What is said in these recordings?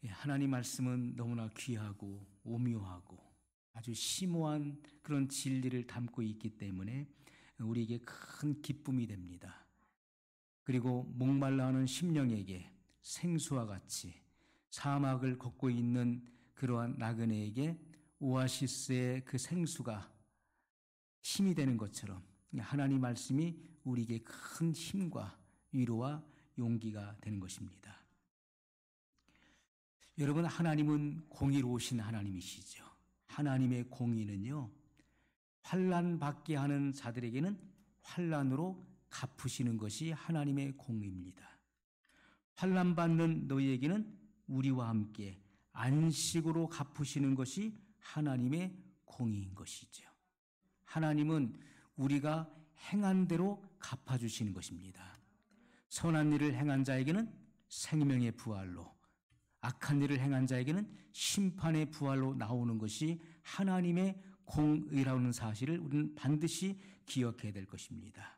하나님 말씀은 너무나 귀하고 오묘하고 아주 심오한 그런 진리를 담고 있기 때문에 우리에게 큰 기쁨이 됩니다. 그리고 목말라하는 심령에게 생수와 같이 사막을 걷고 있는 그러한 나그네에게 오아시스의 그 생수가 힘이 되는 것처럼 하나님 말씀이 우리에게 큰 힘과 위로와 용기가 되는 것입니다. 여러분, 하나님은 공의로우신 하나님이시죠. 하나님의 공의는요, 환난 받게 하는 자들에게는 환난으로 갚으시는 것이 하나님의 공의입니다. 환난 받는 너희에게는 우리와 함께 안식으로 갚으시는 것이 하나님의 공의인 것이죠. 하나님은 우리가 행한 대로 갚아주시는 것입니다. 선한 일을 행한 자에게는 생명의 부활로, 악한 일을 행한 자에게는 심판의 부활로 나오는 것이 하나님의 공의라는 사실을 우리는 반드시 기억해야 될 것입니다.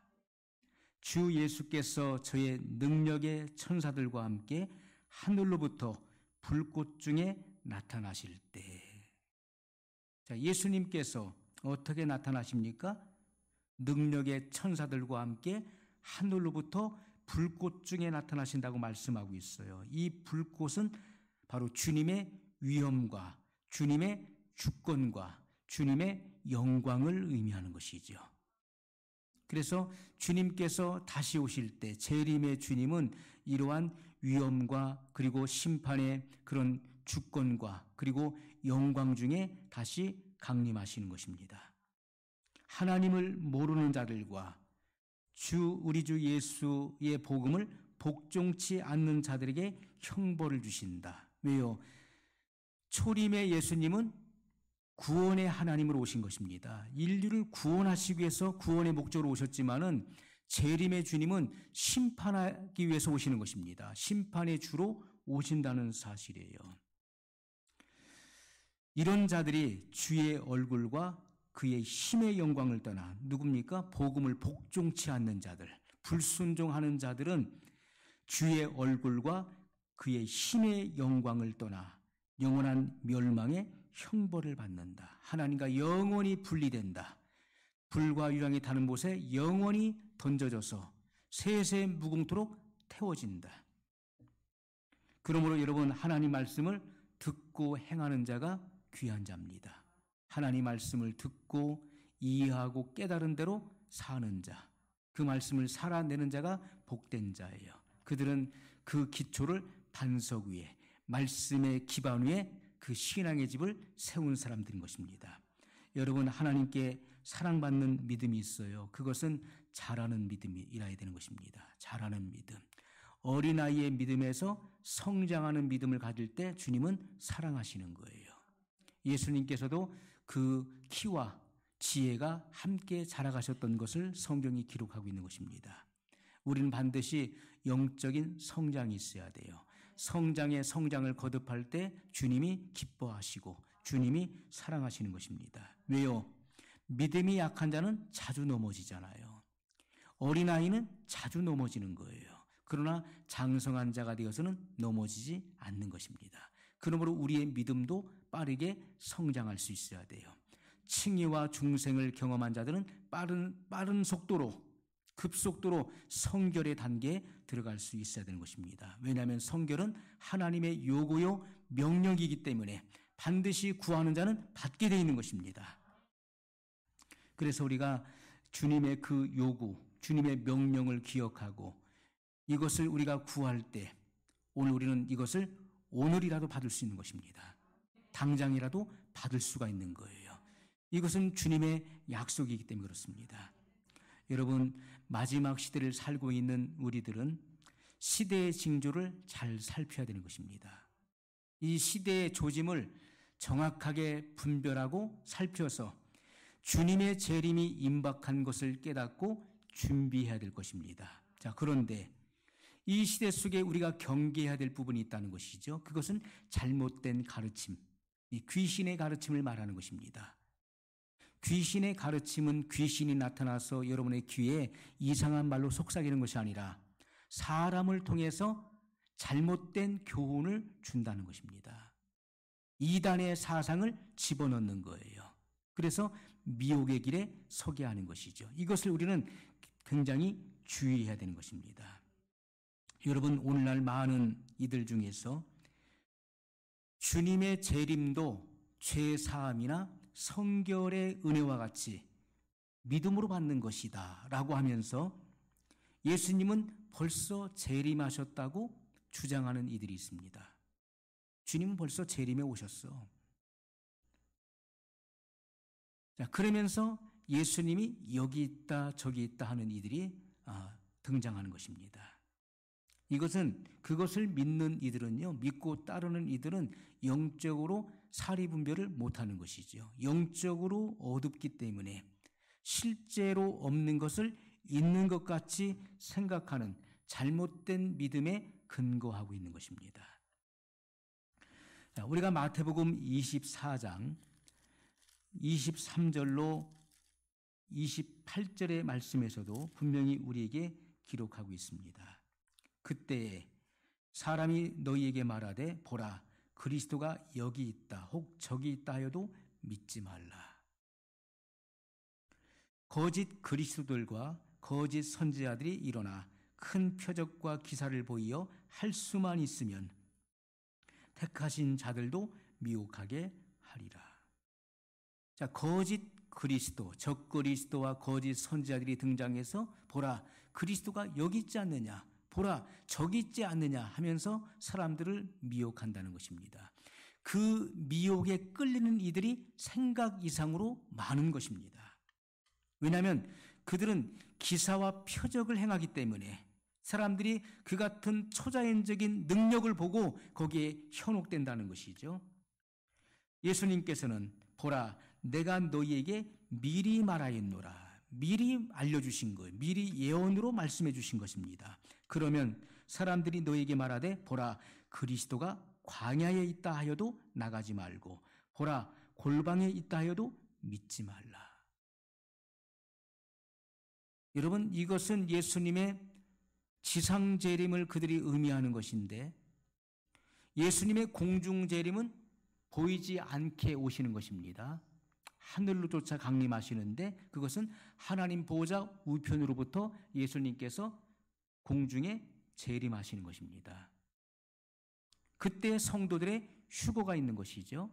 주 예수께서 저의 능력의 천사들과 함께 하늘로부터 불꽃 중에 나타나실 때, 예수님께서 어떻게 나타나십니까? 능력의 천사들과 함께 하늘로부터 불꽃 중에 나타나신다고 말씀하고 있어요. 이 불꽃은 바로 주님의 위엄과 주님의 주권과 주님의 영광을 의미하는 것이죠. 그래서 주님께서 다시 오실 때 재림의 주님은 이러한 위엄과 그리고 심판의 그런 주권과 그리고 영광 중에 다시 강림하시는 것입니다. 하나님을 모르는 자들과 우리 주 예수의 복음을 복종치 않는 자들에게 형벌을 주신다. 왜요? 초림의 예수님은 구원의 하나님으로 오신 것입니다. 인류를 구원하시기 위해서 구원의 목적으로 오셨지만은 재림의 주님은 심판하기 위해서 오시는 것입니다. 심판의 주로 오신다는 사실이에요. 이런 자들이 주의 얼굴과 그의 힘의 영광을 떠나 누굽니까? 복음을 복종치 않는 자들, 불순종하는 자들은 주의 얼굴과 그의 힘의 영광을 떠나 영원한 멸망의 형벌을 받는다. 하나님과 영원히 분리된다. 불과 유황이 타는 곳에 영원히 던져져서 세세 무궁토록 태워진다. 그러므로 여러분, 하나님 말씀을 듣고 행하는 자가 귀한 자입니다. 하나님 말씀을 듣고 이해하고 깨달은 대로 사는 자, 그 말씀을 살아내는 자가 복된 자예요. 그들은 그 기초를 반석 위에, 말씀의 기반 위에 그 신앙의 집을 세운 사람들인 것입니다. 여러분, 하나님께 사랑받는 믿음이 있어요. 그것은 자라는 믿음이라야 되는 것입니다. 자라는 믿음. 어린아이의 믿음에서 성장하는 믿음을 가질 때 주님은 사랑하시는 거예요. 예수님께서도 그 키와 지혜가 함께 자라가셨던 것을 성경이 기록하고 있는 것입니다. 우리는 반드시 영적인 성장이 있어야 돼요. 성장의 성장을 거듭할 때 주님이 기뻐하시고 주님이 사랑하시는 것입니다. 왜요? 믿음이 약한 자는 자주 넘어지잖아요. 어린아이는 자주 넘어지는 거예요. 그러나 장성한 자가 되어서는 넘어지지 않는 것입니다. 그러므로 우리의 믿음도 빠르게 성장할 수 있어야 돼요. 칭의와 중생을 경험한 자들은 빠른 속도로, 급속도로 성결의 단계에 들어갈 수 있어야 되는 것입니다. 왜냐하면 성결은 하나님의 요구요 명령이기 때문에 반드시 구하는 자는 받게 되어 있는 것입니다. 그래서 우리가 주님의 그 요구, 주님의 명령을 기억하고 이것을 우리가 구할 때 오늘 우리는 이것을 오늘이라도 받을 수 있는 것입니다. 당장이라도 받을 수가 있는 거예요. 이것은 주님의 약속이기 때문에 그렇습니다. 여러분, 마지막 시대를 살고 있는 우리들은 시대의 징조를 잘 살펴야 되는 것입니다. 이 시대의 조짐을 정확하게 분별하고 살펴서 주님의 재림이 임박한 것을 깨닫고 준비해야 될 것입니다. 자, 그런데 이 시대 속에 우리가 경계해야 될 부분이 있다는 것이죠. 그것은 잘못된 가르침, 이 귀신의 가르침을 말하는 것입니다. 귀신의 가르침은 귀신이 나타나서 여러분의 귀에 이상한 말로 속삭이는 것이 아니라 사람을 통해서 잘못된 교훈을 준다는 것입니다. 이단의 사상을 집어넣는 거예요. 그래서 미혹의 길에 서게 하는 것이죠. 이것을 우리는 굉장히 주의해야 되는 것입니다. 여러분, 오늘날 많은 이들 중에서 주님의 재림도 죄사함이나 성결의 은혜와 같이 믿음으로 받는 것이다 라고 하면서 예수님은 벌써 재림하셨다고 주장하는 이들이 있습니다. 주님은 벌써 재림에 오셨어. 자, 그러면서 예수님이 여기 있다 저기 있다 하는 이들이 등장하는 것입니다. 그것을 믿는 이들은요, 믿고 따르는 이들은 영적으로 사리분별을 못하는 것이죠. 영적으로 어둡기 때문에 실제로 없는 것을 있는 것 같이 생각하는 잘못된 믿음에 근거하고 있는 것입니다. 자, 우리가 마태복음 24장 23절로 28절의 말씀에서도 분명히 우리에게 기록하고 있습니다. 그때에 사람이 너희에게 말하되 보라 그리스도가 여기 있다 혹 저기 있다 하여도 믿지 말라. 거짓 그리스도들과 거짓 선지자들이 일어나 큰 표적과 기사를 보이어 할 수만 있으면 택하신 자들도 미혹하게 하리라. 자, 거짓 그리스도, 적그리스도와 거짓 선지자들이 등장해서 보라 그리스도가 여기 있지 않느냐, 보라 저기 있지 않느냐 하면서 사람들을 미혹한다는 것입니다. 그 미혹에 끌리는 이들이 생각 이상으로 많은 것입니다. 왜냐하면 그들은 기사와 표적을 행하기 때문에 사람들이 그 같은 초자연적인 능력을 보고 거기에 현혹된다는 것이죠. 예수님께서는 보라 내가 너희에게 미리 말하였노라. 미리 알려주신 거예요. 미리 예언으로 말씀해 주신 것입니다. 그러면 사람들이 너희에게 말하되 보라 그리스도가 광야에 있다 하여도 나가지 말고 보라 골방에 있다 하여도 믿지 말라. 여러분, 이것은 예수님의 지상재림을 그들이 의미하는 것인데 예수님의 공중재림은 보이지 않게 오시는 것입니다. 하늘로조차 강림하시는데 그것은 하나님 보호자 우편으로부터 예수님께서 공중에 재림하시는 것입니다. 그때 성도들의 휴거가 있는 것이죠.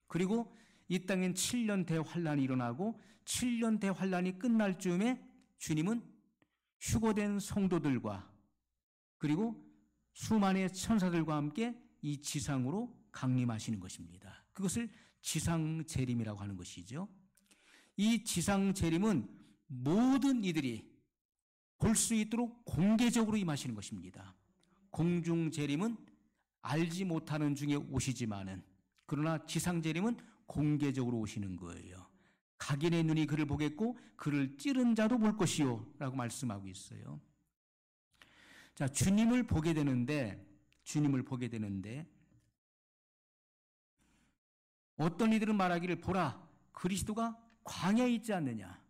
그리고 이 땅엔 7년 대환란이 일어나고 7년 대환란이 끝날 즈음에 주님은 휴거된 성도들과 그리고 수많은 천사들과 함께 이 지상으로 강림하시는 것입니다. 그것을 지상재림이라고 하는 것이죠. 이 지상재림은 모든 이들이 볼 수 있도록 공개적으로 임하시는 것입니다. 공중재림은 알지 못하는 중에 오시지만은 그러나 지상재림은 공개적으로 오시는 거예요. 각인의 눈이 그를 보겠고 그를 찌른 자도 볼 것이요 라고 말씀하고 있어요. 자, 주님을 보게 되는데 어떤 이들은 말하기를 보라 그리스도가 광야에 있지 않느냐.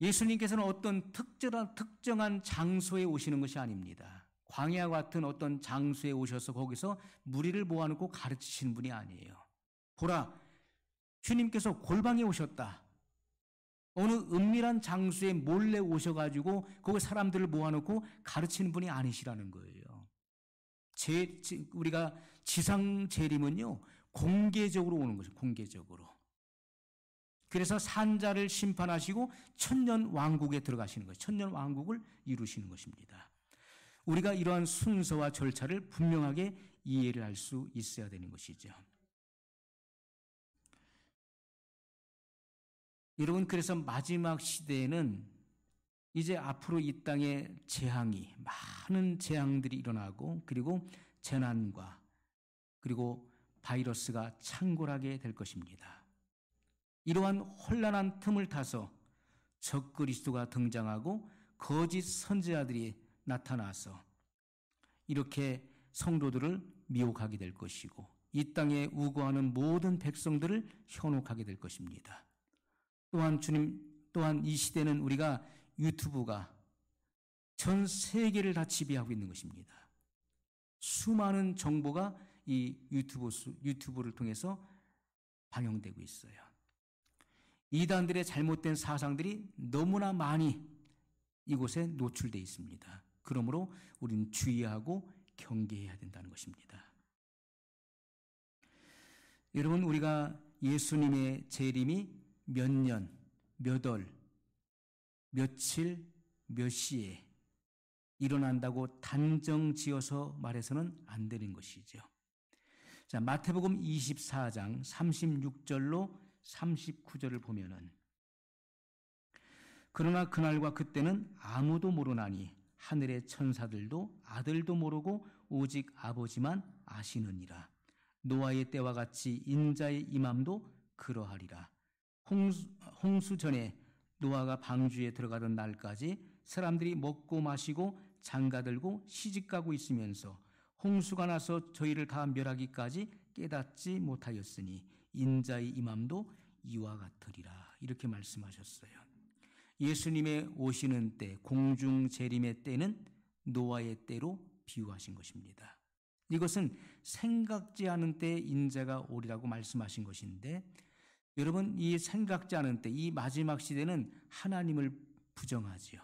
예수님께서는 어떤 특정한 장소에 오시는 것이 아닙니다. 광야와 같은 어떤 장소에 오셔서 거기서 무리를 모아놓고 가르치시는 분이 아니에요. 보라, 주님께서 골방에 오셨다. 어느 은밀한 장소에 몰래 오셔가지고 거기 사람들을 모아놓고 가르치는 분이 아니시라는 거예요. 우리가 지상 재림은요 공개적으로 오는 것이죠. 공개적으로. 그래서 산자를 심판하시고 천년 왕국에 들어가시는 것이죠. 천년 왕국을 이루시는 것입니다. 우리가 이러한 순서와 절차를 분명하게 이해를 할 수 있어야 되는 것이죠. 여러분, 그래서 마지막 시대에는 이제 앞으로 이 땅에 재앙이 많은 재앙들이 일어나고 그리고 재난과 그리고 바이러스가 창궐하게 될 것입니다. 이러한 혼란한 틈을 타서 적그리스도가 등장하고 거짓 선지자들이 나타나서 이렇게 성도들을 미혹하게 될 것이고 이 땅에 우거하는 모든 백성들을 현혹하게 될 것입니다. 또한 이 시대는 우리가 유튜브가 전 세계를 다 지배하고 있는 것입니다. 수많은 정보가 이 유튜브를 통해서 방영되고 있어요. 이단들의 잘못된 사상들이 너무나 많이 이곳에 노출되어 있습니다. 그러므로 우리는 주의하고 경계해야 된다는 것입니다. 여러분, 우리가 예수님의 재림이 몇 년, 몇 월, 며칠, 몇 시에 일어난다고 단정 지어서 말해서는 안 되는 것이죠. 자, 마태복음 24장 36절로 39절을 보면은, 그러나 그날과 그때는 아무도 모르나니 하늘의 천사들도 아들도 모르고 오직 아버지만 아시느니라. 노아의 때와 같이 인자의 임함도 그러하리라. 홍수 전에 노아가 방주에 들어가던 날까지 사람들이 먹고 마시고 장가들고 시집가고 있으면서 홍수가 나서 저희를 다 멸하기까지 깨닫지 못하였으니 인자의 임함도 이와 같으리라. 이렇게 말씀하셨어요. 예수님의 오시는 때, 공중 재림의 때는 노아의 때로 비유하신 것입니다. 이것은 생각지 않은 때에 인자가 오리라고 말씀하신 것인데, 여러분, 이 생각지 않은 때, 이 마지막 시대는 하나님을 부정하지요.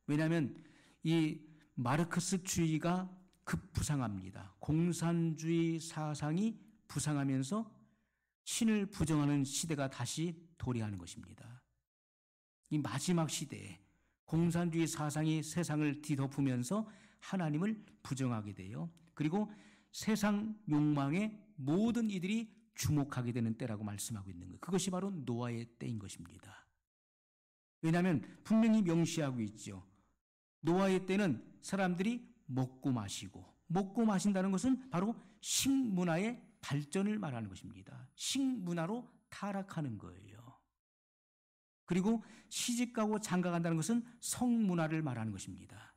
왜냐하면 이 마르크스주의가 급부상합니다. 공산주의 사상이 부상하면서 신을 부정하는 시대가 다시 도래하는 것입니다. 이 마지막 시대에 공산주의 사상이 세상을 뒤덮으면서 하나님을 부정하게 돼요. 그리고 세상 욕망에 모든 이들이 주목하게 되는 때라고 말씀하고 있는 거예요. 그것이 바로 노아의 때인 것입니다. 왜냐하면 분명히 명시하고 있죠. 노아의 때는 사람들이 먹고 마신다는 것은 바로 식문화의 발전을 말하는 것입니다. 식문화로 타락하는 거예요. 그리고 시집가고 장가간다는 것은 성문화를 말하는 것입니다.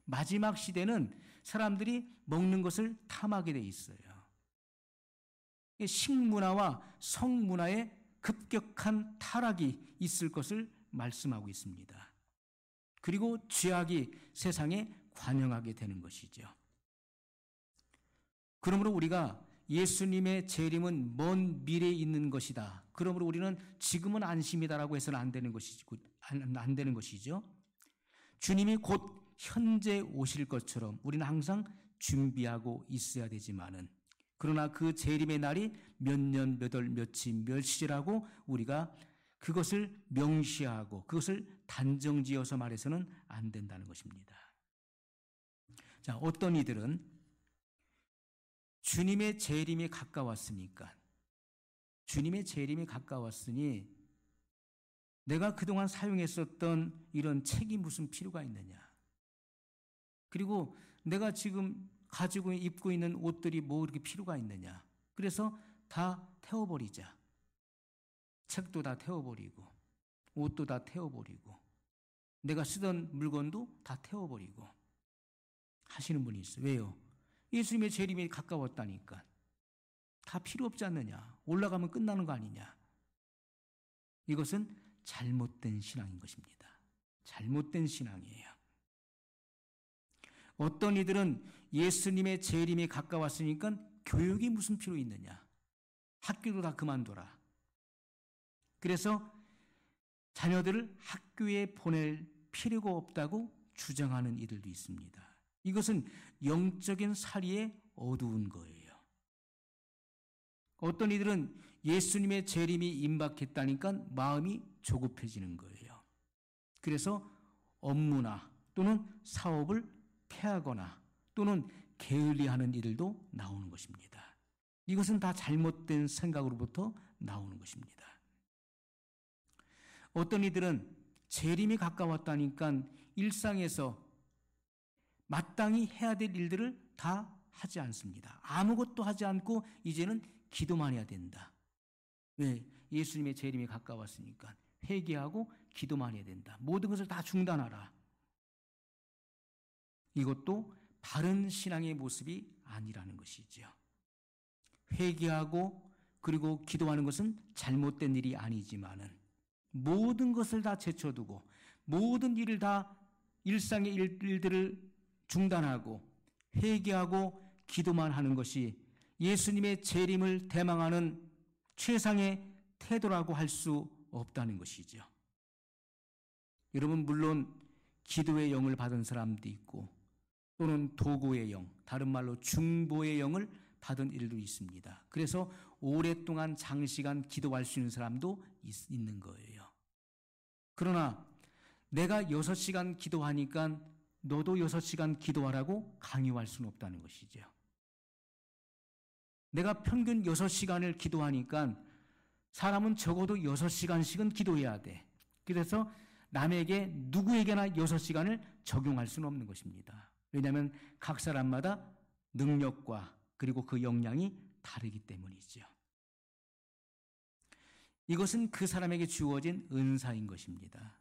마지막 시대는 사람들이 먹는 것을 탐하게 돼 있어요. 식문화와 성문화의 급격한 타락이 있을 것을 말씀하고 있습니다. 그리고 죄악이 세상에 관영하게 되는 것이죠. 그러므로 우리가 예수님의 재림은 먼 미래에 있는 것이다. 그러므로 우리는 지금은 안심이다라고 해서는 안 되는 것이죠. 주님이 곧 현재 오실 것처럼 우리는 항상 준비하고 있어야 되지만은, 그러나 그 재림의 날이 몇 년, 몇 월, 며칠, 몇 시라고 우리가 그것을 명시하고 그것을 단정지어서 말해서는 안 된다는 것입니다. 자, 어떤 이들은 주님의 재림이 가까웠으니 내가 그동안 사용했었던 이런 책이 무슨 필요가 있느냐, 그리고 내가 지금 가지고 입고 있는 옷들이 뭐 이렇게 필요가 있느냐, 그래서 다 태워버리자. 책도 다 태워버리고 옷도 다 태워버리고 내가 쓰던 물건도 다 태워버리고 하시는 분이 있어요. 왜요? 예수님의 재림이 가까웠다니까. 다 필요 없지 않느냐, 올라가면 끝나는 거 아니냐. 이것은 잘못된 신앙인 것입니다. 잘못된 신앙이에요. 어떤 이들은 예수님의 재림이 가까웠으니까 교육이 무슨 필요 있느냐, 학교도 다 그만둬라. 그래서 자녀들을 학교에 보낼 필요가 없다고 주장하는 이들도 있습니다. 이것은 영적인 사리에 어두운 거예요. 어떤 이들은 예수님의 재림이 임박했다니까 마음이 조급해지는 거예요. 그래서 업무나 또는 사업을 폐하거나 또는 게을리하는 이들도 나오는 것입니다. 이것은 다 잘못된 생각으로부터 나오는 것입니다. 어떤 이들은 재림이 가까웠다니까 일상에서 마땅히 해야 될 일들을 다 하지 않습니다. 아무것도 하지 않고 이제는 기도만 해야 된다. 왜? 예수님의 재림이 가까웠으니까 회개하고 기도만 해야 된다. 모든 것을 다 중단하라. 이것도 바른 신앙의 모습이 아니라는 것이죠. 회개하고 그리고 기도하는 것은 잘못된 일이 아니지만은 모든 것을 다 제쳐두고 모든 일을 다 일상의 일들을 중단하고 회개하고 기도만 하는 것이 예수님의 재림을 대망하는 최상의 태도라고 할 수 없다는 것이죠. 여러분, 물론 기도의 영을 받은 사람도 있고 또는 도구의 영, 다른 말로 중보의 영을 받은 일도 있습니다. 그래서 오랫동안 장시간 기도할 수 있는 사람도 있는 거예요. 그러나 내가 6시간 기도하니까 너도 6시간 기도하라고 강요할 수는 없다는 것이죠. 내가 평균 6시간을 기도하니까 사람은 적어도 6시간씩은 기도해야 돼. 그래서 남에게 누구에게나 6시간을 적용할 수는 없는 것입니다. 왜냐하면 각 사람마다 능력과 그리고 그 역량이 다르기 때문이죠. 이것은 그 사람에게 주어진 은사인 것입니다.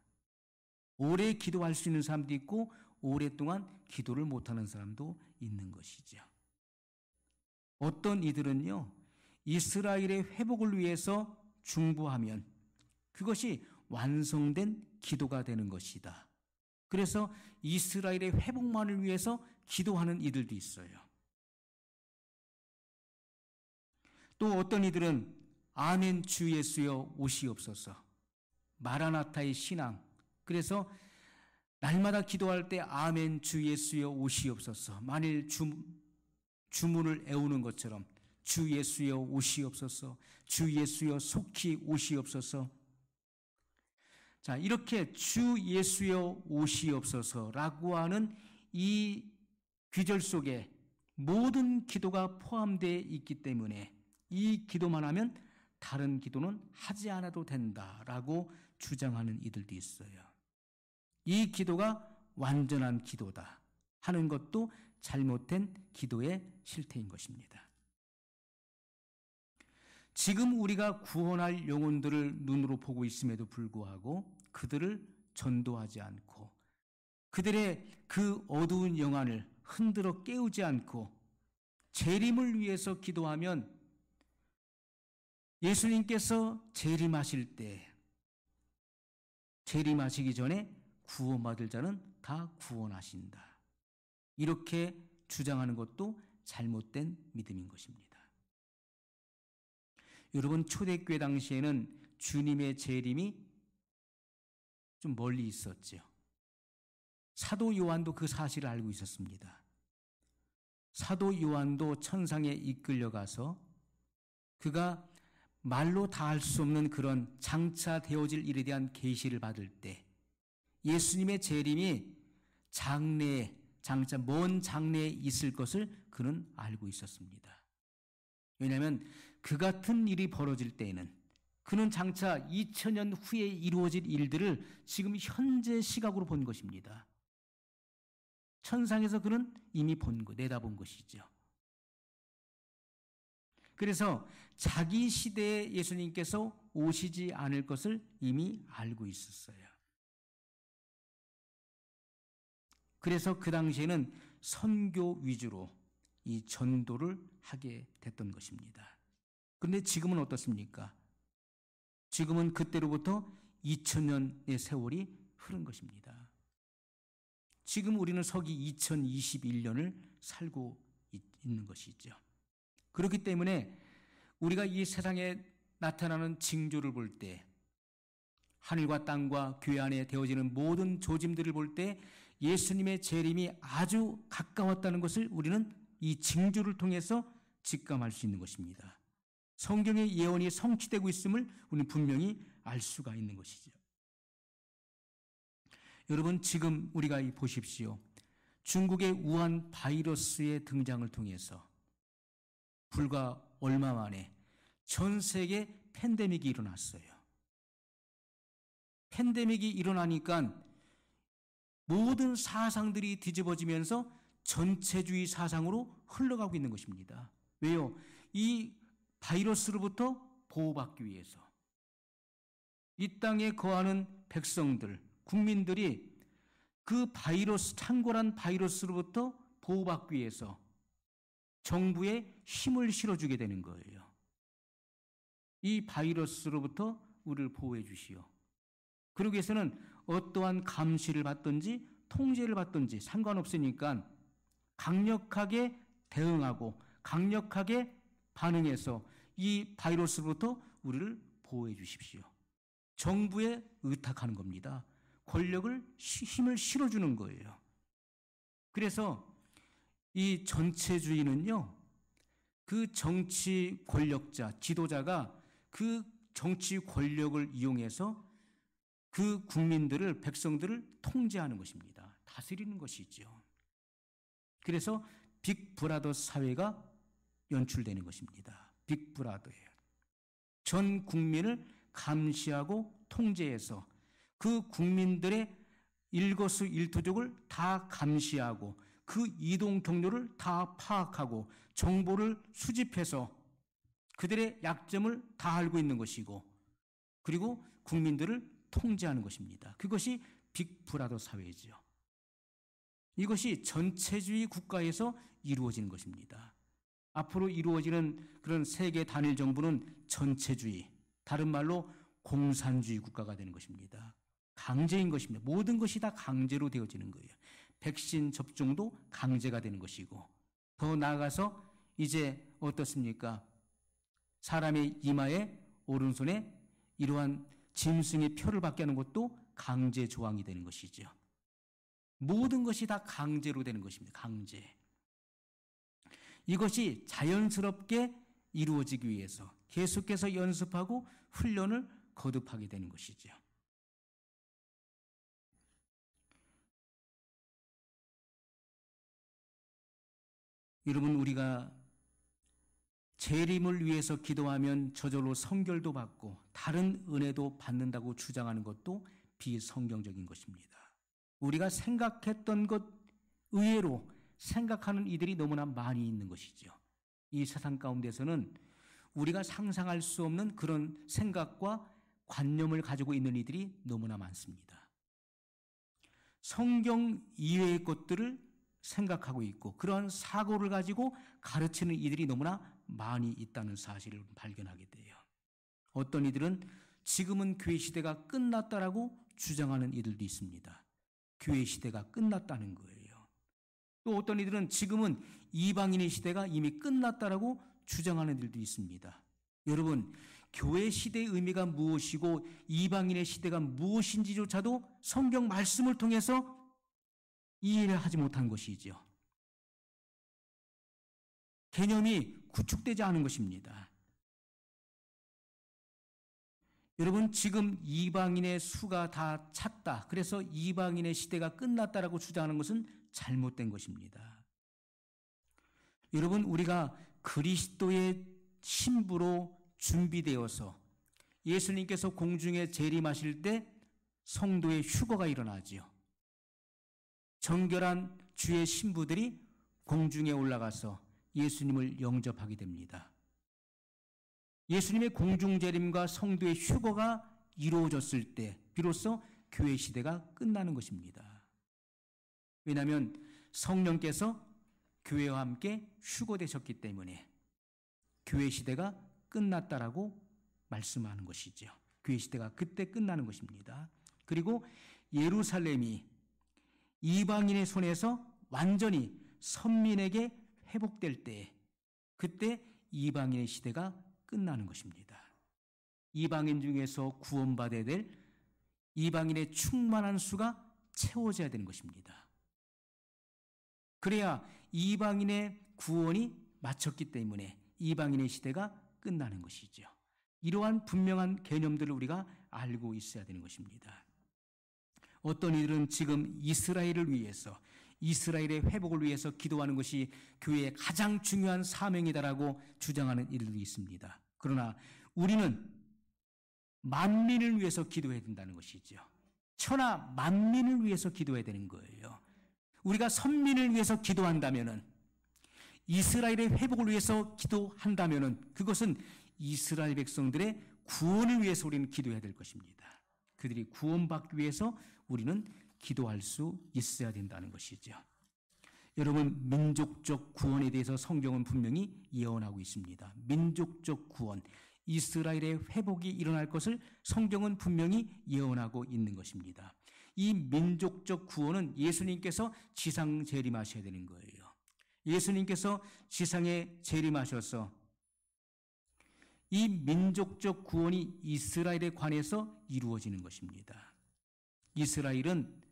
오래 기도할 수 있는 사람도 있고 오랫동안 기도를 못하는 사람도 있는 것이죠. 어떤 이들은요, 이스라엘의 회복을 위해서 중보하면 그것이 완성된 기도가 되는 것이다. 그래서 이스라엘의 회복만을 위해서 기도하는 이들도 있어요. 또 어떤 이들은 아멘 주 예수여 오시옵소서, 마라나타의 신앙, 그래서 날마다 기도할 때 아멘 주 예수여 오시옵소서, 만일 주문을 애우는 것처럼 주 예수여 오시옵소서, 주 예수여 속히 오시옵소서. 자, 이렇게 주 예수여 오시옵소서라고 하는 이 귀절 속에 모든 기도가 포함되어 있기 때문에 이 기도만 하면 다른 기도는 하지 않아도 된다라고 주장하는 이들도 있어요. 이 기도가 완전한 기도다 하는 것도 잘못된 기도의 실태인 것입니다. 지금 우리가 구원할 영혼들을 눈으로 보고 있음에도 불구하고 그들을 전도하지 않고 그들의 그 어두운 영안을 흔들어 깨우지 않고 재림을 위해서 기도하면 예수님께서 재림하실 때 재림하시기 전에 구원받을 자는 다 구원하신다. 이렇게 주장하는 것도 잘못된 믿음인 것입니다. 여러분, 초대교회 당시에는 주님의 재림이 좀 멀리 있었죠. 사도 요한도 그 사실을 알고 있었습니다. 사도 요한도 천상에 이끌려가서 그가 말로 다 할 수 없는 그런 장차 되어질 일에 대한 계시를 받을 때 예수님의 재림이 장래에, 장차 먼 장래에 있을 것을 그는 알고 있었습니다. 왜냐하면 그 같은 일이 벌어질 때에는 그는 장차 2000년 후에 이루어질 일들을 지금 현재 시각으로 본 것입니다. 천상에서 그는 이미 내다본 것이죠. 그래서 자기 시대에 예수님께서 오시지 않을 것을 이미 알고 있었어요. 그래서 그 당시에는 선교 위주로 이 전도를 하게 됐던 것입니다. 그런데 지금은 어떻습니까? 지금은 그때로부터 2000년의 세월이 흐른 것입니다. 지금 우리는 서기 2021년을 살고 있는 것이죠. 그렇기 때문에 우리가 이 세상에 나타나는 징조를 볼 때, 하늘과 땅과 교회 안에 되어지는 모든 조짐들을 볼 때 예수님의 재림이 아주 가까웠다는 것을 우리는 이 징조를 통해서 직감할 수 있는 것입니다. 성경의 예언이 성취되고 있음을 우리는 분명히 알 수가 있는 것이죠. 여러분, 지금 우리가 보십시오. 중국의 우한 바이러스의 등장을 통해서 불과 얼마 만에 전 세계 팬데믹이 일어났어요. 팬데믹이 일어나니까 모든 사상들이 뒤집어지면서 전체주의 사상으로 흘러가고 있는 것입니다. 왜요? 이 바이러스로부터 보호받기 위해서 이 땅에 거하는 백성들, 국민들이 그 바이러스, 창궐한 바이러스로부터 보호받기 위해서 정부에 힘을 실어주게 되는 거예요. 이 바이러스로부터 우리를 보호해 주시오. 그러기 위해서는 어떠한 감시를 받든지 통제를 받든지 상관없으니까 강력하게 대응하고 강력하게 반응해서 이 바이러스로부터 우리를 보호해 주십시오. 정부에 의탁하는 겁니다. 권력을 힘을 실어주는 거예요. 그래서 이 전체주의는요, 그 정치 권력자, 지도자가 그 정치 권력을 이용해서 그 국민들을, 백성들을 통제하는 것입니다. 다스리는 것이죠. 그래서 빅브라더 사회가 연출되는 것입니다. 빅브라더예요. 전 국민을 감시하고 통제해서 그 국민들의 일거수일투족을 다 감시하고 그 이동 경로를 다 파악하고 정보를 수집해서 그들의 약점을 다 알고 있는 것이고, 그리고 국민들을 통제하는 것입니다. 그것이 빅브라더 사회이죠. 이것이 전체주의 국가에서 이루어지는 것입니다. 앞으로 이루어지는 그런 세계 단일 정부는 전체주의, 다른 말로 공산주의 국가가 되는 것입니다. 강제인 것입니다. 모든 것이 다 강제로 되어지는 거예요. 백신 접종도 강제가 되는 것이고, 더 나아가서 이제 어떻습니까? 사람의 이마에, 오른손에 이러한 짐승의 표를 받게 하는 것도 강제 조항이 되는 것이죠. 모든 것이 다 강제로 되는 것입니다. 강제. 이것이 자연스럽게 이루어지기 위해서 계속해서 연습하고 훈련을 거듭하게 되는 것이죠. 여러분, 우리가 재림을 위해서 기도하면 저절로 성결도 받고 다른 은혜도 받는다고 주장하는 것도 비성경적인 것입니다. 우리가 생각했던 것 의외로 생각하는 이들이 너무나 많이 있는 것이죠. 이 세상 가운데서는 우리가 상상할 수 없는 그런 생각과 관념을 가지고 있는 이들이 너무나 많습니다. 성경 이외의 것들을 생각하고 있고 그러한 사고를 가지고 가르치는 이들이 너무나 많이 있다는 사실을 발견하게 돼요. 어떤 이들은 지금은 교회 시대가 끝났다라고 주장하는 이들도 있습니다. 교회 시대가 끝났다는 거예요. 또 어떤 이들은 지금은 이방인의 시대가 이미 끝났다라고 주장하는 이들도 있습니다. 여러분, 교회 시대의 의미가 무엇이고 이방인의 시대가 무엇인지조차도 성경 말씀을 통해서 이해를 하지 못한 것이죠. 개념이 구축되지 않은 것입니다. 여러분, 지금 이방인의 수가 다 찼다, 그래서 이방인의 시대가 끝났다라고 주장하는 것은 잘못된 것입니다. 여러분, 우리가 그리스도의 신부로 준비되어서 예수님께서 공중에 재림하실 때 성도의 휴거가 일어나지요. 정결한 주의 신부들이 공중에 올라가서 예수님을 영접하게 됩니다. 예수님의 공중재림과 성도의 휴거가 이루어졌을 때 비로소 교회 시대가 끝나는 것입니다. 왜냐하면 성령께서 교회와 함께 휴거되셨기 때문에 교회 시대가 끝났다라고 말씀하는 것이죠. 교회 시대가 그때 끝나는 것입니다. 그리고 예루살렘이 이방인의 손에서 완전히 선민에게 회복될 때, 그때 이방인의 시대가 끝나는 것입니다. 이방인 중에서 구원받아야 될 이방인의 충만한 수가 채워져야 되는 것입니다. 그래야 이방인의 구원이 마쳤기 때문에 이방인의 시대가 끝나는 것이죠. 이러한 분명한 개념들을 우리가 알고 있어야 되는 것입니다. 어떤 이들은 지금 이스라엘을 위해서, 이스라엘의 회복을 위해서 기도하는 것이 교회의 가장 중요한 사명이다라고 주장하는 이들도 있습니다. 그러나 우리는 만민을 위해서 기도해야 된다는 것이죠. 천하 만민을 위해서 기도해야 되는 거예요. 우리가 선민을 위해서 기도한다면은, 이스라엘의 회복을 위해서 기도한다면은 그것은 이스라엘 백성들의 구원을 위해서 우리는 기도해야 될 것입니다. 그들이 구원받기 위해서 우리는 기도할 수 있어야 된다는 것이죠. 여러분, 민족적 구원에 대해서 성경은 분명히 예언하고 있습니다. 민족적 구원, 이스라엘의 회복이 일어날 것을 성경은 분명히 예언하고 있는 것입니다. 이 민족적 구원은 예수님께서 지상 재림하셔야 되는 거예요. 예수님께서 지상에 재림하셔서 이 민족적 구원이 이스라엘에 관해서 이루어지는 것입니다. 이스라엘은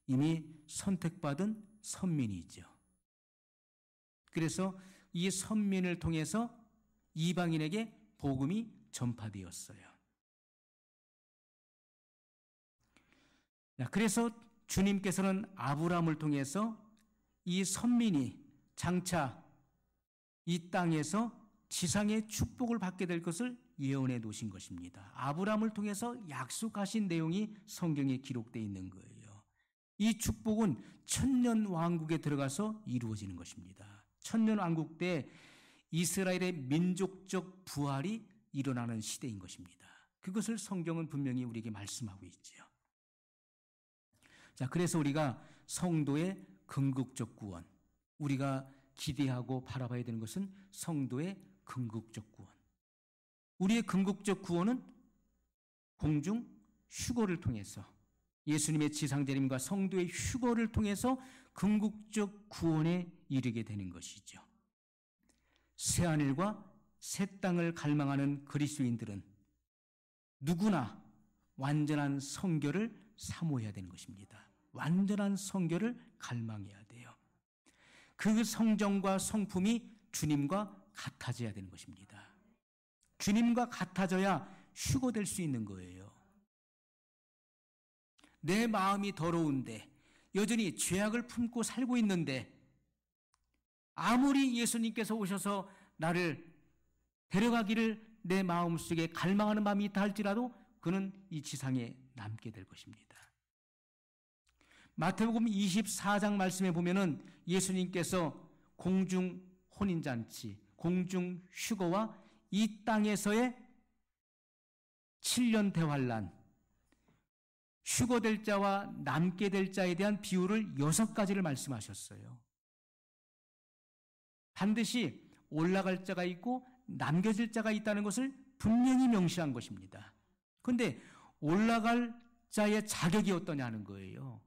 이미 선택받은 선민이죠. 그래서 이 선민을 통해서 이방인에게 복음이 전파되었어요. 그래서 주님께서는 아브라함을 통해서 이 선민이 장차 이 땅에서 지상의 축복을 받게 될 것을 예언해 놓으신 것입니다. 아브라함을 통해서 약속하신 내용이 성경에 기록되어 있는 거예요. 이 축복은 천년 왕국에 들어가서 이루어지는 것입니다. 천년 왕국 때 이스라엘의 민족적 부활이 일어나는 시대인 것입니다. 그것을 성경은 분명히 우리에게 말씀하고 있지요. 자, 그래서 우리가 성도의 궁극적 구원, 우리가 기대하고 바라봐야 되는 것은 성도의 궁극적 구원. 우리의 궁극적 구원은 공중 휴거를 통해서 예수님의 지상재림과 성도의 휴거를 통해서 궁극적 구원에 이르게 되는 것이죠. 새하늘과 새 땅을 갈망하는 그리스도인들은 누구나 완전한 성결을 사모해야 되는 것입니다. 완전한 성결을 갈망해야 돼요. 그 성정과 성품이 주님과 같아져야 되는 것입니다. 주님과 같아져야 휴거될 수 있는 거예요. 내 마음이 더러운데 여전히 죄악을 품고 살고 있는데 아무리 예수님께서 오셔서 나를 데려가기를 내 마음속에 갈망하는 마음이 있다 할지라도 그는 이 지상에 남게 될 것입니다. 마태복음 24장 말씀에 보면은 예수님께서 공중 혼인잔치, 공중 휴거와 이 땅에서의 7년 대환란, 휴거될 자와 남게 될 자에 대한 비율을 6가지를 말씀하셨어요. 반드시 올라갈 자가 있고 남겨질 자가 있다는 것을 분명히 명시한 것입니다. 그런데 올라갈 자의 자격이 어떠냐는 거예요.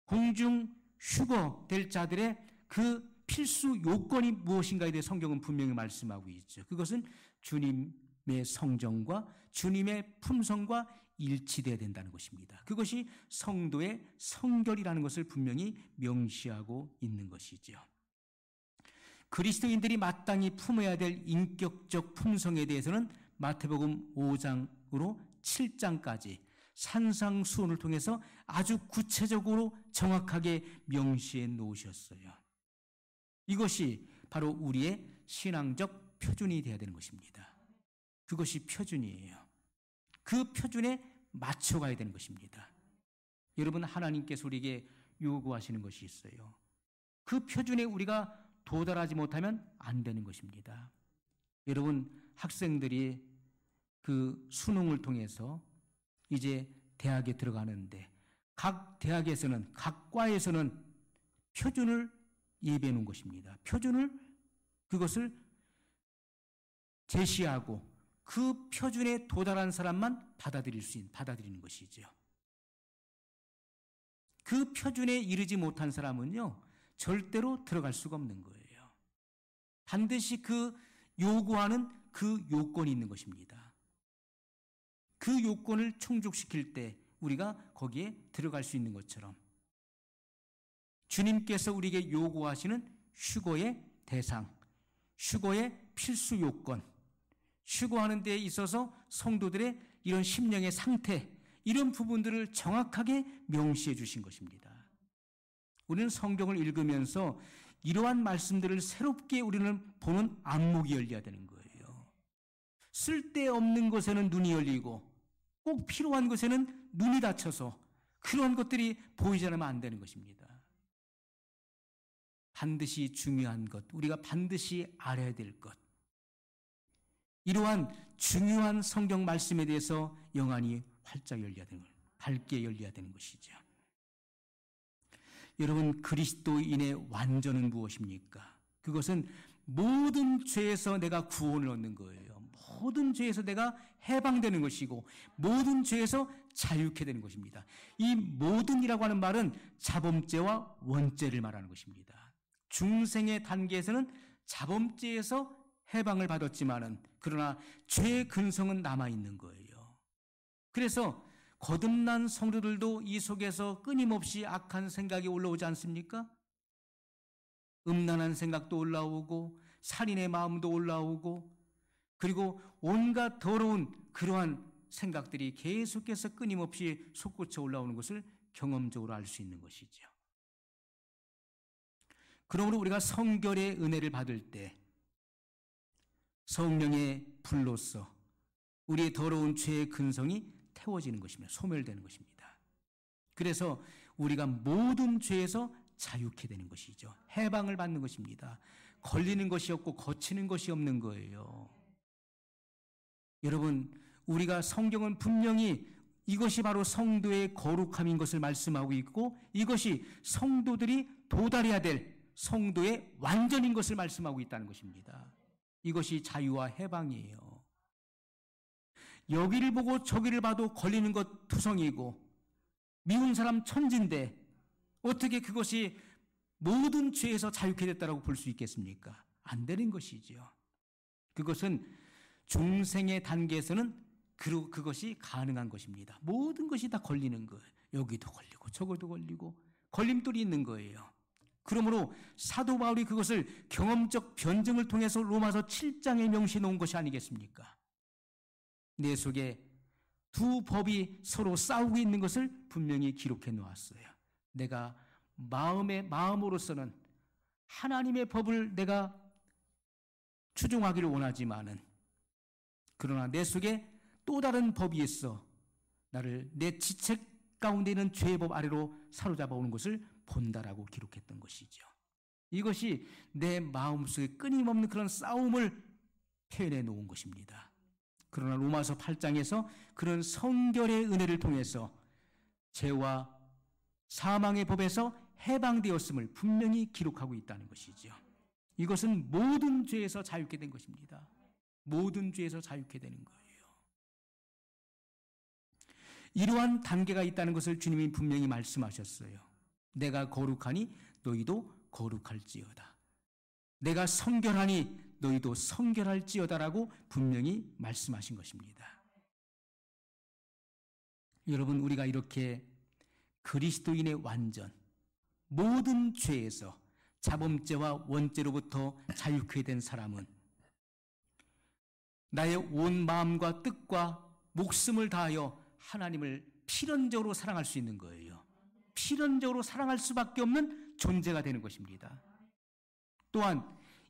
공중 휴거될 자들의 그 필수 요건이 무엇인가에 대해 성경은 분명히 말씀하고 있죠. 그것은 주님의 성정과 주님의 품성과 일치되어야 된다는 것입니다. 그것이 성도의 성결이라는 것을 분명히 명시하고 있는 것이죠. 그리스도인들이 마땅히 품어야 될 인격적 품성에 대해서는 마태복음 5장으로 7장까지 산상수훈을 통해서 아주 구체적으로 정확하게 명시해 놓으셨어요. 이것이 바로 우리의 신앙적 표준이 되어야 되는 것입니다. 그것이 표준이에요. 그 표준에 맞춰가야 되는 것입니다. 여러분, 하나님께서 우리에게 요구하시는 것이 있어요. 그 표준에 우리가 도달하지 못하면 안 되는 것입니다. 여러분, 학생들이 그 수능을 통해서 이제 대학에 들어가는데 각 대학에서는, 각 과에서는 표준을 예배해 놓은 것입니다. 표준을, 그것을 제시하고 그 표준에 도달한 사람만 받아들이는 것이죠. 그 표준에 이르지 못한 사람은요, 절대로 들어갈 수가 없는 거예요. 반드시 그 요구하는 그 요건이 있는 것입니다. 그 요건을 충족시킬 때 우리가 거기에 들어갈 수 있는 것처럼 주님께서 우리에게 요구하시는 휴거의 대상, 휴거의 필수 요건, 휴거하는 데 있어서 성도들의 이런 심령의 상태, 이런 부분들을 정확하게 명시해 주신 것입니다. 우리는 성경을 읽으면서 이러한 말씀들을 새롭게 우리는 보는 안목이 열려야 되는 거예요. 쓸데없는 것에는 눈이 열리고 꼭 필요한 것에는 눈이 닫혀서 그런 것들이 보이지 않으면 안 되는 것입니다. 반드시 중요한 것, 우리가 반드시 알아야 될 것, 이러한 중요한 성경 말씀에 대해서 영안이 활짝 열려야 되는 것, 밝게 열려야 되는 것이죠. 여러분, 그리스도인의 완전은 무엇입니까? 그것은 모든 죄에서 내가 구원을 얻는 거예요. 모든 죄에서 내가 해방되는 것이고 모든 죄에서 자유케 되는 것입니다. 이 모든이라고 하는 말은 자범죄와 원죄를 말하는 것입니다. 중생의 단계에서는 자범죄에서 해방을 받았지만은 그러나 죄의 근성은 남아있는 거예요. 그래서 거듭난 성도들도 이 속에서 끊임없이 악한 생각이 올라오지 않습니까? 음란한 생각도 올라오고 살인의 마음도 올라오고 그리고 온갖 더러운 그러한 생각들이 계속해서 끊임없이 솟구쳐 올라오는 것을 경험적으로 알 수 있는 것이죠. 그러므로 우리가 성결의 은혜를 받을 때 성령의 불로서 우리의 더러운 죄의 근성이 태워지는 것입니다. 소멸되는 것입니다. 그래서 우리가 모든 죄에서 자유케 되는 것이죠. 해방을 받는 것입니다. 걸리는 것이 없고 거치는 것이 없는 거예요. 여러분, 우리가 성경은 분명히 이것이 바로 성도의 거룩함인 것을 말씀하고 있고 이것이 성도들이 도달해야 될 성도의 완전인 것을 말씀하고 있다는 것입니다. 이것이 자유와 해방이에요. 여기를 보고 저기를 봐도 걸리는 것 투성이고 미운 사람 천진데 어떻게 그것이 모든 죄에서 자유케 됐다고 볼 수 있겠습니까? 안 되는 것이죠. 그것은 중생의 단계에서는 그것이 가능한 것입니다. 모든 것이 다 걸리는 거예요. 여기도 걸리고 저것도 걸리고 걸림돌이 있는 거예요. 그러므로 사도 바울이 그것을 경험적 변증을 통해서 로마서 7장에 명시해 놓은 것이 아니겠습니까? 내 속에 두 법이 서로 싸우고 있는 것을 분명히 기록해 놓았어요. 내가 마음으로서는 하나님의 법을 내가 추종하기를 원하지만은 그러나 내 속에 또 다른 법이 있어 나를 내 지책 가운데 있는 죄의 법 아래로 사로잡아 오는 것을 본다라고 기록했던 것이죠. 이것이 내 마음속에 끊임없는 그런 싸움을 표현해 놓은 것입니다. 그러나 로마서 8장에서 그런 성결의 은혜를 통해서 죄와 사망의 법에서 해방되었음을 분명히 기록하고 있다는 것이죠. 이것은 모든 죄에서 자유케 된 것입니다. 모든 죄에서 자유케 되는 거예요. 이러한 단계가 있다는 것을 주님이 분명히 말씀하셨어요. 내가 거룩하니 너희도 거룩할지어다. 내가 성결하니 너희도 성결할지어다라고 분명히 말씀하신 것입니다. 여러분, 우리가 이렇게 그리스도인의 완전, 모든 죄에서 자범죄와 원죄로부터 자유케 된 사람은 나의 온 마음과 뜻과 목숨을 다하여 하나님을 필연적으로 사랑할 수 있는 거예요. 필연적으로 사랑할 수밖에 없는 존재가 되는 것입니다. 또한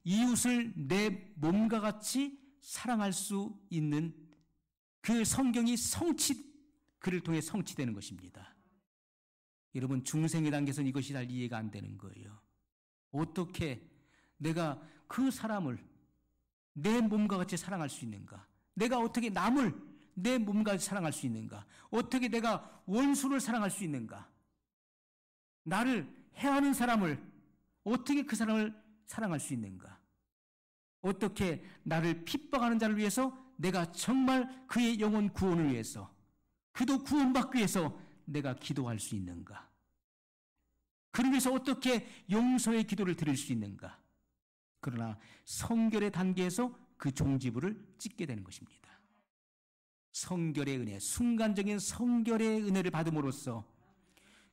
이웃을 내 몸과 같이 사랑할 수 있는 그 성경이 그를 통해 성취되는 것입니다. 여러분, 중생의 단계에서는 이것이 잘 이해가 안 되는 거예요. 어떻게 내가 그 사람을 내 몸과 같이 사랑할 수 있는가? 내가 어떻게 남을 내 몸과 같이 사랑할 수 있는가? 어떻게 내가 원수를 사랑할 수 있는가? 나를 해하는 사람을 어떻게 그 사람을 사랑할 수 있는가? 어떻게 나를 핍박하는 자를 위해서 내가 정말 그의 영혼 구원을 위해서 그도 구원받기 위해서 내가 기도할 수 있는가? 그를 위해서 어떻게 용서의 기도를 드릴 수 있는가? 그러나 성결의 단계에서 그 종지부를 찍게 되는 것입니다. 성결의 은혜, 순간적인 성결의 은혜를 받음으로써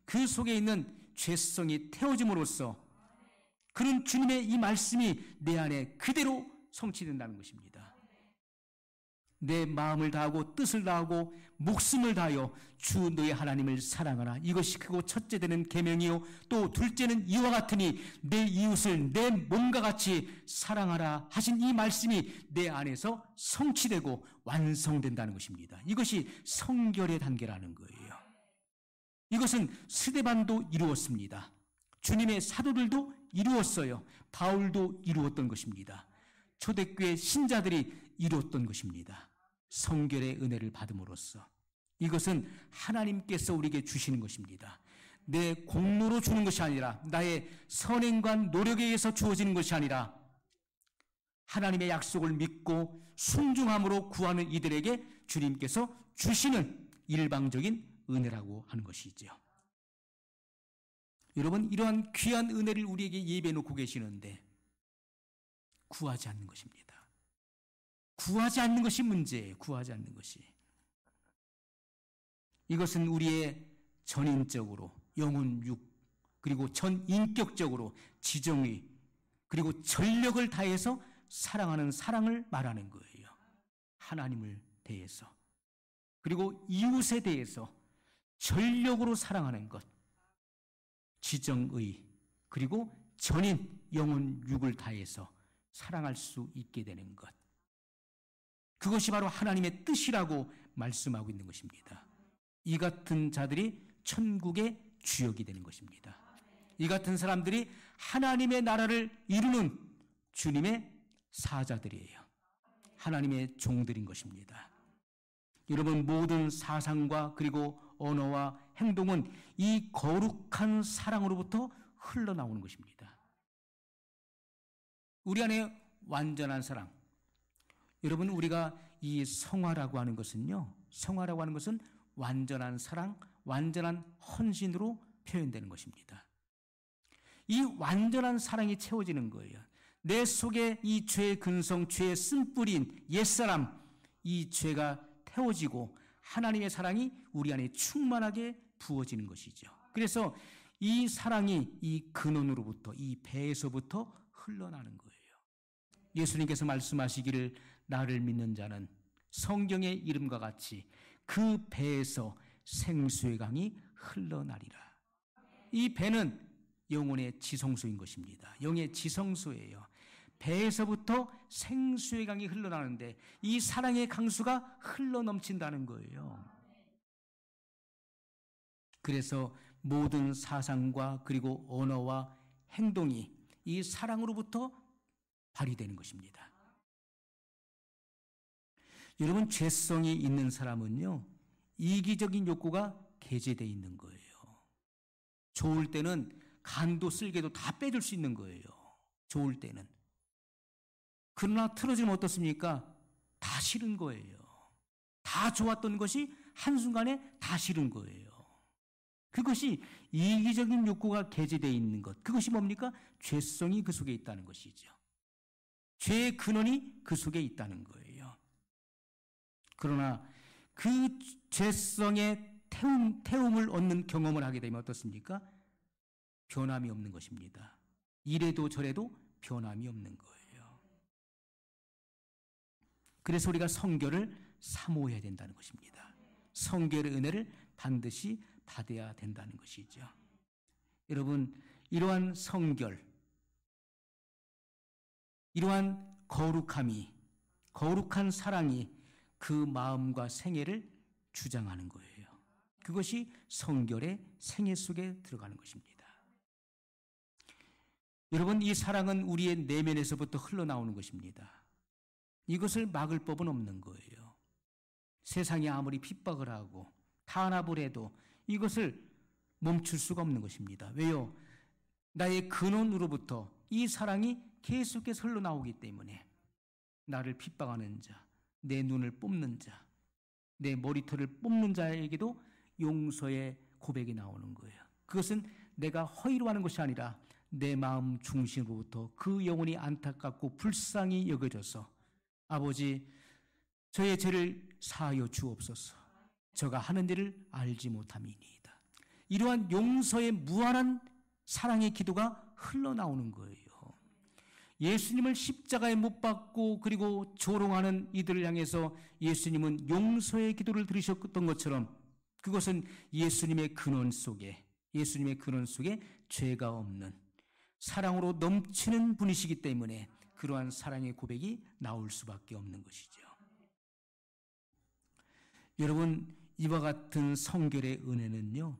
그 속에 있는 죄성이 태워짐으로써 그런 주님의 이 말씀이 내 안에 그대로 성취된다는 것입니다. 내 마음을 다하고 뜻을 다하고 목숨을 다하여 주 너의 하나님을 사랑하라. 이것이 크고 첫째 되는 계명이요 또 둘째는 이와 같으니 내 이웃을 내 몸과 같이 사랑하라 하신 이 말씀이 내 안에서 성취되고 완성된다는 것입니다. 이것이 성결의 단계라는 거예요. 이것은 스데반도 이루었습니다. 주님의 사도들도 이루었어요. 바울도 이루었던 것입니다. 초대교회 신자들이 이루었던 것입니다. 성결의 은혜를 받음으로써 이것은 하나님께서 우리에게 주시는 것입니다. 내 공로로 주는 것이 아니라 나의 선행과 노력에 의해서 주어지는 것이 아니라 하나님의 약속을 믿고 순종함으로 구하는 이들에게 주님께서 주시는 일방적인 은혜라고 하는 것이죠. 여러분, 이러한 귀한 은혜를 우리에게 예배해 놓고 계시는데 구하지 않는 것입니다. 구하지 않는 것이 문제예요. 구하지 않는 것이. 이것은 우리의 전인적으로 영혼육 그리고 전인격적으로 지정의 그리고 전력을 다해서 사랑하는 사랑을 말하는 거예요. 하나님을 대해서 그리고 이웃에 대해서 전력으로 사랑하는 것, 지정의 그리고 전인 영혼육을 다해서 사랑할 수 있게 되는 것, 그것이 바로 하나님의 뜻이라고 말씀하고 있는 것입니다. 이 같은 자들이 천국의 주역이 되는 것입니다. 이 같은 사람들이 하나님의 나라를 이루는 주님의 사자들이에요. 하나님의 종들인 것입니다. 여러분, 모든 사상과 그리고 언어와 행동은 이 거룩한 사랑으로부터 흘러나오는 것입니다. 우리 안에 완전한 사랑. 여러분, 우리가 이 성화라고 하는 것은요, 성화라고 하는 것은 완전한 사랑, 완전한 헌신으로 표현되는 것입니다. 이 완전한 사랑이 채워지는 거예요. 내 속에 이 죄의 근성, 죄의 쓴뿌리인 옛사람, 이 죄가 태워지고 하나님의 사랑이 우리 안에 충만하게 부어지는 것이죠. 그래서 이 사랑이 이 근원으로부터, 이 배에서부터 흘러나는 거예요. 예수님께서 말씀하시기를 나를 믿는 자는 성경의 이름과 같이 그 배에서 생수의 강이 흘러나리라. 이 배는 영혼의 지성소인 것입니다. 영의 지성소예요. 배에서부터 생수의 강이 흘러나는데 이 사랑의 강수가 흘러넘친다는 거예요. 그래서 모든 사상과 그리고 언어와 행동이 이 사랑으로부터 발휘되는 것입니다. 여러분, 죄성이 있는 사람은요, 이기적인 욕구가 개재되어 있는 거예요. 좋을 때는 간도 쓸개도 다 빼줄 수 있는 거예요. 좋을 때는. 그러나 틀어지면 어떻습니까? 다 싫은 거예요. 다 좋았던 것이 한순간에 다 싫은 거예요. 그것이 이기적인 욕구가 개재되어 있는 것. 그것이 뭡니까? 죄성이 그 속에 있다는 것이죠. 죄의 근원이 그 속에 있다는 거예요. 그러나 그 죄성의 태움을 얻는 경험을 하게 되면 어떻습니까? 변함이 없는 것입니다. 이래도 저래도 변함이 없는 거예요. 그래서 우리가 성결을 사모해야 된다는 것입니다. 성결의 은혜를 반드시 받아야 된다는 것이죠. 여러분, 이러한 성결, 이러한 거룩함이, 거룩한 사랑이 그 마음과 생애를 주장하는 거예요. 그것이 성결의 생애 속에 들어가는 것입니다. 여러분, 이 사랑은 우리의 내면에서부터 흘러나오는 것입니다. 이것을 막을 법은 없는 거예요. 세상이 아무리 핍박을 하고 탄압을 해도 이것을 멈출 수가 없는 것입니다. 왜요? 나의 근원으로부터 이 사랑이 계속해서 흘러나오기 때문에 나를 핍박하는 자, 내 눈을 뽑는 자, 내 머리털을 뽑는 자에게도 용서의 고백이 나오는 거예요. 그것은 내가 허위로 하는 것이 아니라 내 마음 중심으로부터 그 영혼이 안타깝고 불쌍히 여겨져서 아버지, 저의 죄를 사하여 주옵소서. 저가 하는 일을 알지 못함이니이다. 이러한 용서의 무한한 사랑의 기도가 흘러나오는 거예요. 예수님을 십자가에 못 박고 그리고 조롱하는 이들을 향해서 예수님은 용서의 기도를 들으셨던 것처럼 그것은 예수님의 근원 속에 죄가 없는 사랑으로 넘치는 분이시기 때문에 그러한 사랑의 고백이 나올 수밖에 없는 것이죠. 여러분, 이와 같은 성결의 은혜는요,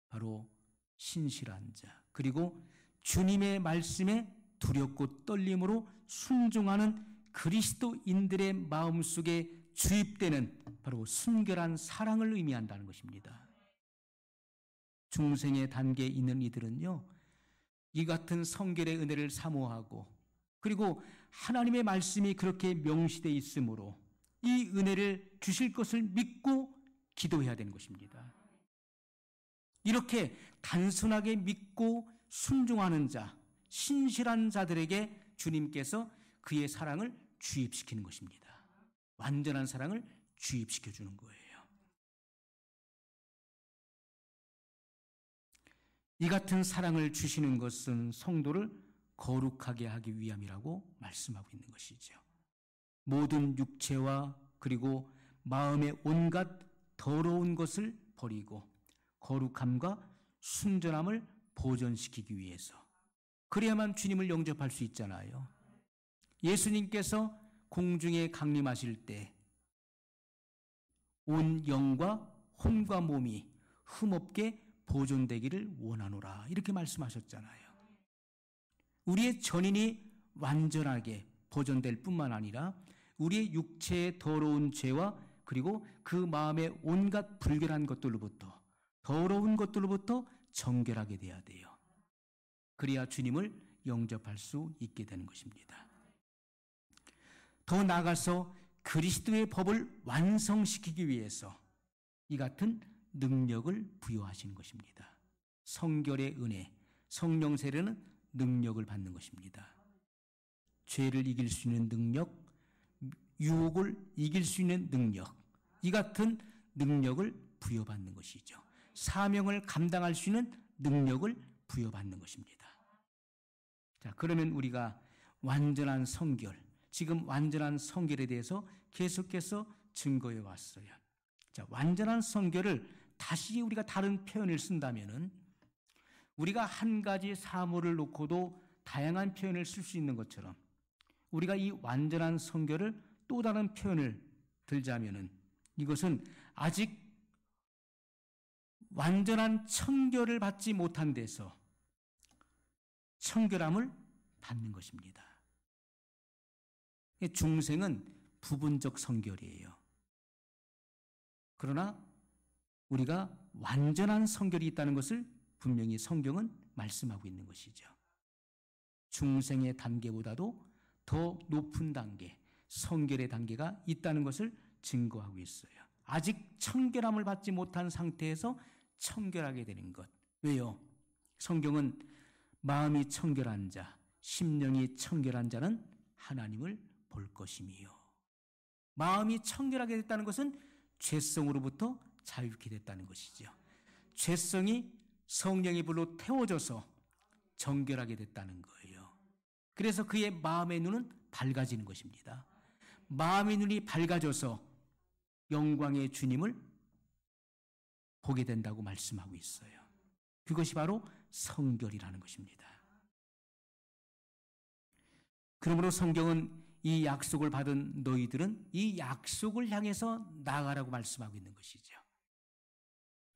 바로 신실한 자, 그리고 주님의 말씀에 두렵고 떨림으로 순종하는 그리스도인들의 마음속에 주입되는 바로 순결한 사랑을 의미한다는 것입니다. 중생의 단계에 있는 이들은요, 이 같은 성결의 은혜를 사모하고 그리고 하나님의 말씀이 그렇게 명시되어 있으므로 이 은혜를 주실 것을 믿고 기도해야 되는 것입니다. 이렇게 단순하게 믿고 순종하는 자, 신실한 자들에게 주님께서 그의 사랑을 주입시키는 것입니다. 완전한 사랑을 주입시켜 주는 거예요. 이 같은 사랑을 주시는 것은 성도를 거룩하게 하기 위함이라고 말씀하고 있는 것이죠. 모든 육체와 그리고 마음의 온갖 더러운 것을 버리고 거룩함과 순전함을 보존시키기 위해서, 그래야만 주님을 영접할 수 있잖아요. 예수님께서 공중에 강림하실 때 온 영과 혼과 몸이 흠없게 보존되기를 원하노라, 이렇게 말씀하셨잖아요. 우리의 전인이 완전하게 보존될 뿐만 아니라 우리의 육체의 더러운 죄와 그리고 그 마음의 온갖 불결한 것들로부터, 더러운 것들로부터 정결하게 돼야 돼요. 그래야 주님을 영접할 수 있게 되는 것입니다. 더 나아가서 그리스도의 법을 완성시키기 위해서 이 같은 능력을 부여하신 것입니다. 성결의 은혜, 성령 세례는 능력을 받는 것입니다. 죄를 이길 수 있는 능력, 유혹을 이길 수 있는 능력, 이 같은 능력을 부여받는 것이죠. 사명을 감당할 수 있는 능력을 부여받는 것입니다. 자, 그러면 우리가 완전한 성결, 지금 완전한 성결에 대해서 계속해서 증거해 왔어요. 자, 완전한 성결을 다시 우리가 다른 표현을 쓴다면은, 우리가 한 가지 사물을 놓고도 다양한 표현을 쓸 수 있는 것처럼 우리가 이 완전한 성결을 또 다른 표현을 들자면은, 이것은 아직 완전한 청결을 받지 못한 데서 청결함을 받는 것입니다. 중생은 부분적 성결이에요. 그러나 우리가 완전한 성결이 있다는 것을 분명히 성경은 말씀하고 있는 것이죠. 중생의 단계보다도 더 높은 단계, 성결의 단계가 있다는 것을 증거하고 있어요. 아직 청결함을 받지 못한 상태에서 청결하게 되는 것. 왜요? 성경은 마음이 청결한 자, 심령이 청결한 자는 하나님을 볼 것이며, 마음이 청결하게 됐다는 것은 죄성으로부터 자유케 됐다는 것이죠. 죄성이 성령의 불로 태워져서 정결하게 됐다는 거예요. 그래서 그의 마음의 눈은 밝아지는 것입니다. 마음의 눈이 밝아져서 영광의 주님을 보게 된다고 말씀하고 있어요. 그것이 바로 성결이라는 것입니다. 그러므로 성경은 이 약속을 받은 너희들은 이 약속을 향해서 나아가라고 말씀하고 있는 것이죠.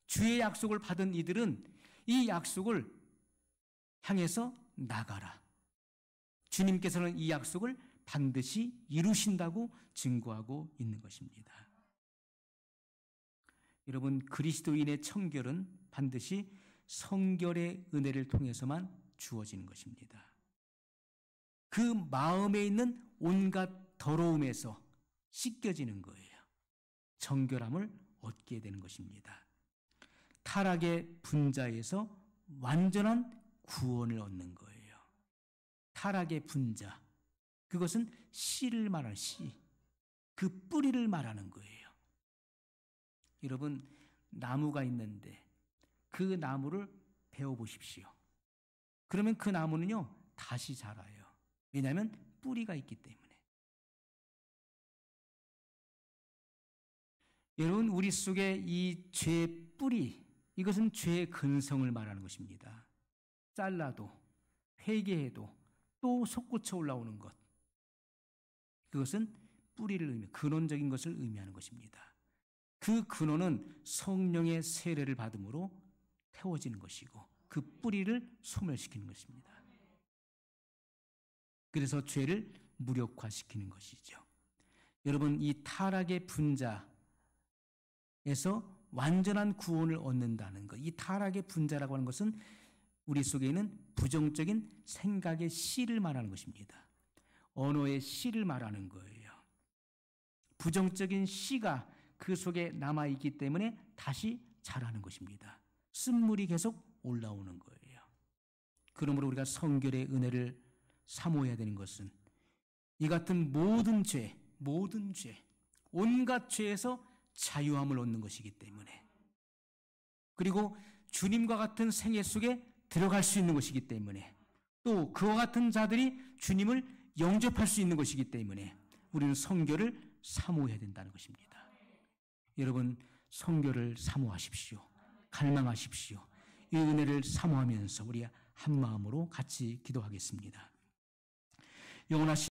주의 약속을 받은 이들은 이 약속을 향해서 나가라. 주님께서는 이 약속을 반드시 이루신다고 증거하고 있는 것입니다. 여러분, 그리스도인의 청결은 반드시 성결의 은혜를 통해서만 주어지는 것입니다. 그 마음에 있는 온갖 더러움에서 씻겨지는 거예요. 정결함을 얻게 되는 것입니다. 타락의 분자에서 완전한 구원을 얻는 거예요. 타락의 분자, 그것은 씨를 말하는 씨, 그 뿌리를 말하는 거예요. 여러분, 나무가 있는데 그 나무를 베어보십시오. 그러면 그 나무는요, 다시 자라요. 왜냐하면 뿌리가 있기 때문에. 여러분, 우리 속에 이 죄의 뿌리, 이것은 죄의 근성을 말하는 것입니다. 잘라도, 회개해도 또 솟구쳐 올라오는 것, 그것은 뿌리를 근원적인 것을 의미하는 것입니다. 그 근원은 성령의 세례를 받음으로 태워지는 것이고 그 뿌리를 소멸시키는 것입니다. 그래서 죄를 무력화시키는 것이죠. 여러분, 이 타락의 분자에서 완전한 구원을 얻는다는 것, 이 타락의 분자라고 하는 것은 우리 속에 있는 부정적인 생각의 씨를 말하는 것입니다. 언어의 씨를 말하는 거예요. 부정적인 씨가 그 속에 남아있기 때문에 다시 자라는 것입니다. 쓴물이 계속 올라오는 거예요. 그러므로 우리가 성결의 은혜를 사모해야 되는 것은 이 같은 모든 죄, 온갖 죄에서 자유함을 얻는 것이기 때문에, 그리고 주님과 같은 생애 속에 들어갈 수 있는 것이기 때문에, 또 그와 같은 자들이 주님을 영접할 수 있는 것이기 때문에 우리는 성결을 사모해야 된다는 것입니다. 여러분, 성결을 사모하십시오. 갈망하십시오. 이 은혜를 사모하면서 우리 한 마음으로 같이 기도하겠습니다. 영원하신